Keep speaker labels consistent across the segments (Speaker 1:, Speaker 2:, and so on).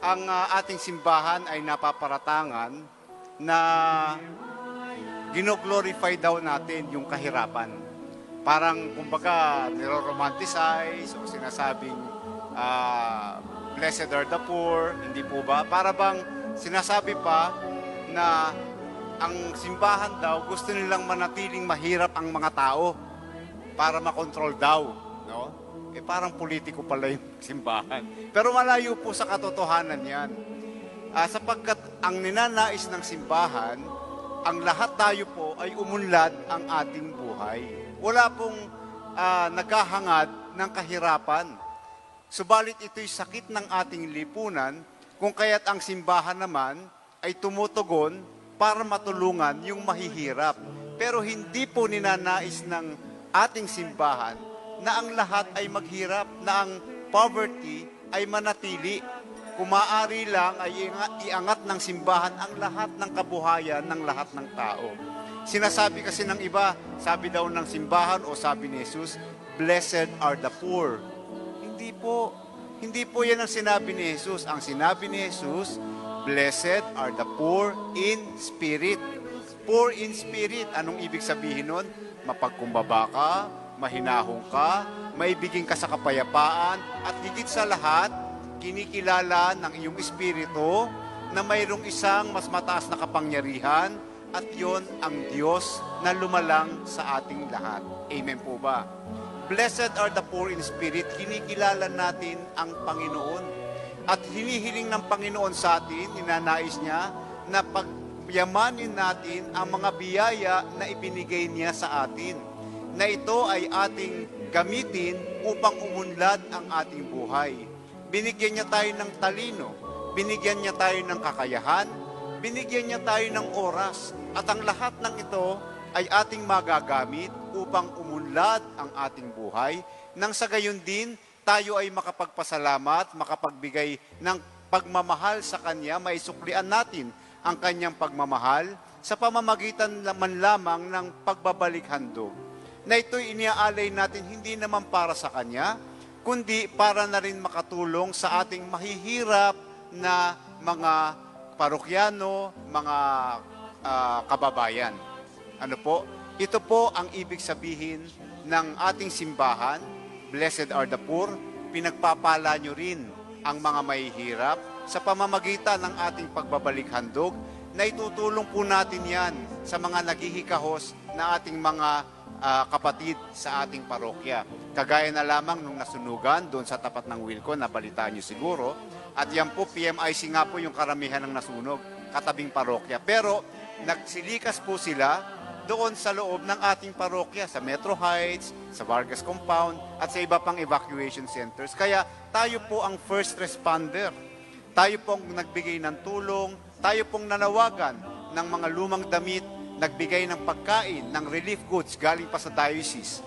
Speaker 1: ang ating simbahan ay napaparatangan na gino-glorify daw natin yung kahirapan. Parang kumbaga niro-romanticize o sinasabing blessed are the poor, hindi po ba? Para bang sinasabi pa na ang simbahan daw gusto nilang manatiling mahirap ang mga tao para makontrol daw, no? Parang politiko pala yung simbahan. Pero malayo po sa katotohanan yan. Sapagkat ang ninanais ng simbahan, ang lahat tayo po ay umunlad ang ating buhay. Wala pong naghahangad ng kahirapan. Subalit ito'y sakit ng ating lipunan, kung kaya't ang simbahan naman ay tumutugon para matulungan yung mahihirap. Pero hindi po ninanais ng ating simbahan na ang lahat ay maghirap, na ang poverty ay manatili. Kung maaari lang ay iangat ng simbahan ang lahat ng kabuhayan ng lahat ng tao. Sinasabi kasi ng iba, sabi daw ng simbahan o sabi ni Jesus, blessed are the poor. Hindi po. Hindi po yan ang sinabi ni Jesus. Ang sinabi ni Jesus, blessed are the poor in spirit. Poor in spirit. Anong ibig sabihin nun? Mapagkumbaba ka, mahinahong ka, maibigin ka sa kapayapaan, at higit sa lahat, kinikilala ng iyong espiritu na mayroong isang mas mataas na kapangyarihan, at yon ang Diyos na lumalang sa ating lahat. Amen po ba? Blessed are the poor in spirit. Kinikilala natin ang Panginoon. At hinihiling ng Panginoon sa atin, ninanais niya, na pagyamanin natin ang mga biyaya na ibinigay niya sa atin. Na ito ay ating gamitin upang umunlad ang ating buhay. Binigyan niya tayo ng talino, binigyan niya tayo ng kakayahan, binigyan niya tayo ng oras, at ang lahat ng ito ay ating magagamit upang umunlad ang ating buhay, nang sa gayon din tayo ay makapagpasalamat, makapagbigay ng pagmamahal sa Kanya, maisuklian natin ang Kanyang pagmamahal sa pamamagitan man lamang ng pagbabalik handog. Na ito'y iniaalay natin hindi naman para sa Kanya, kundi para na rin makatulong sa ating mahihirap na mga parokyano, mga kababayan. Ano po? Ito po ang ibig sabihin ng ating simbahan, blessed are the poor, pinagpapala nyo rin ang mga mahihirap sa pamamagitan ng ating pagbabalik handog, na itutulong po natin yan sa mga naghihikahos na ating mga kapatid sa ating parokya. Kagaya na lamang nung nasunugan doon sa tapat ng Wilco, nabalitaan nyo siguro. At yan po, PMIC nga po yung karamihan ng nasunog, katabing parokya. Pero nagsilikas po sila doon sa loob ng ating parokya, sa Metro Heights, sa Vargas Compound, at sa iba pang evacuation centers. Kaya tayo po ang first responder. Tayo pong nagbigay ng tulong, tayo pong nanawagan ng mga lumang damit, nagbigay ng pagkain, ng relief goods galing pa sa diocese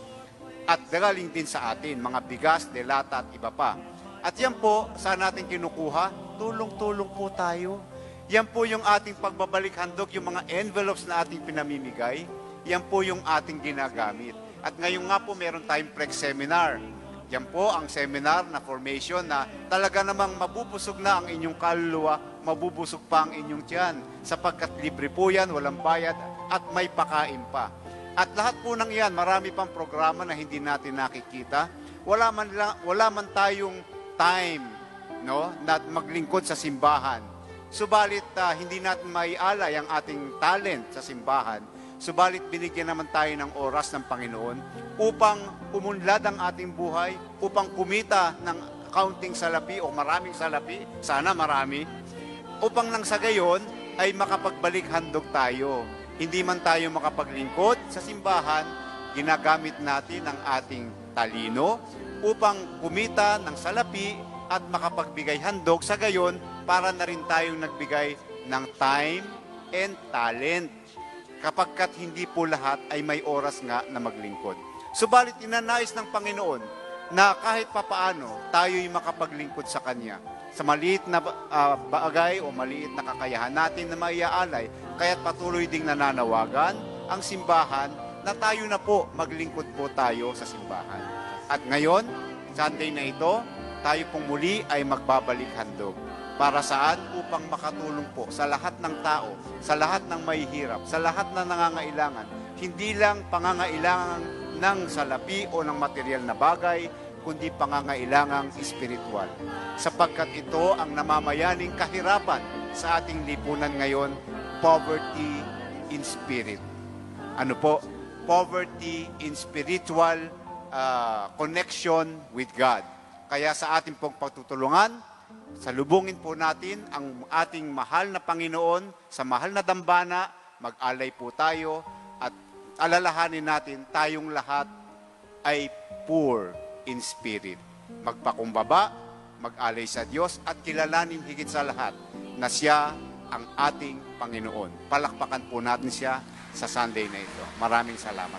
Speaker 1: at galing din sa atin, mga bigas, delata at iba pa. At yan po, saan natin kinukuha? Tulong-tulong po tayo. Yan po yung ating pagbabalik handog, yung mga envelopes na ating pinamimigay, yan po yung ating ginagamit. At ngayon nga po, meron tayong seminar. Yan po ang seminar na formation na talaga namang mabubusog na ang inyong kaluluwa, mabubusog pa ang inyong tiyan, sapagkat libre po yan, walang bayad, at may pakain pa. At lahat po ng iyan, marami pang programa na hindi natin nakikita. Wala man tayong time, no, na maglingkod sa simbahan. Subalit hindi natin maialay ang ating talent sa simbahan. Subalit binigyan naman tayo ng oras ng Panginoon upang umunlad ang ating buhay, upang kumita ng kaunting salapi o maraming salapi, sana marami, upang nang sa gayon ay makapagbalik handog tayo. Hindi man tayo makapaglingkod sa simbahan, ginagamit natin ang ating talino upang kumita ng salapi at makapagbigay handog. Sa gayon, para na rin tayong nagbigay ng time and talent. Kapagkat hindi po lahat ay may oras nga na maglingkod. Subalit inanais ng Panginoon na kahit papaano tayo'y makapaglingkod sa Kanya. Sa maliit na bagay o maliit na kakayahan natin na maiaalay, kaya't patuloy ding nananawagan ang simbahan na tayo na po, maglingkod po tayo sa simbahan. At ngayon, Sunday na ito, tayo pong muli ay magbabalik handog. Para saan? Upang makatulong po sa lahat ng tao, sa lahat ng mahihirap, sa lahat na nangangailangan. Hindi lang pangangailangan ng salapi o ng material na bagay, kundi pangangailangang espiritual. Sapagkat ito ang namamayaning kahirapan sa ating lipunan ngayon, poverty in spirit. Ano po? Poverty in spiritual connection with God. Kaya sa ating pong pagtutulungan, salubungin po natin ang ating mahal na Panginoon sa mahal na dambana, mag-alay po tayo at alalahanin natin tayong lahat ay poor in spirit. Magpakumbaba, mag-alay sa Diyos at kilalanin higit sa lahat na siya ang ating Panginoon. Palakpakan po natin siya sa Sunday na ito. Maraming salamat.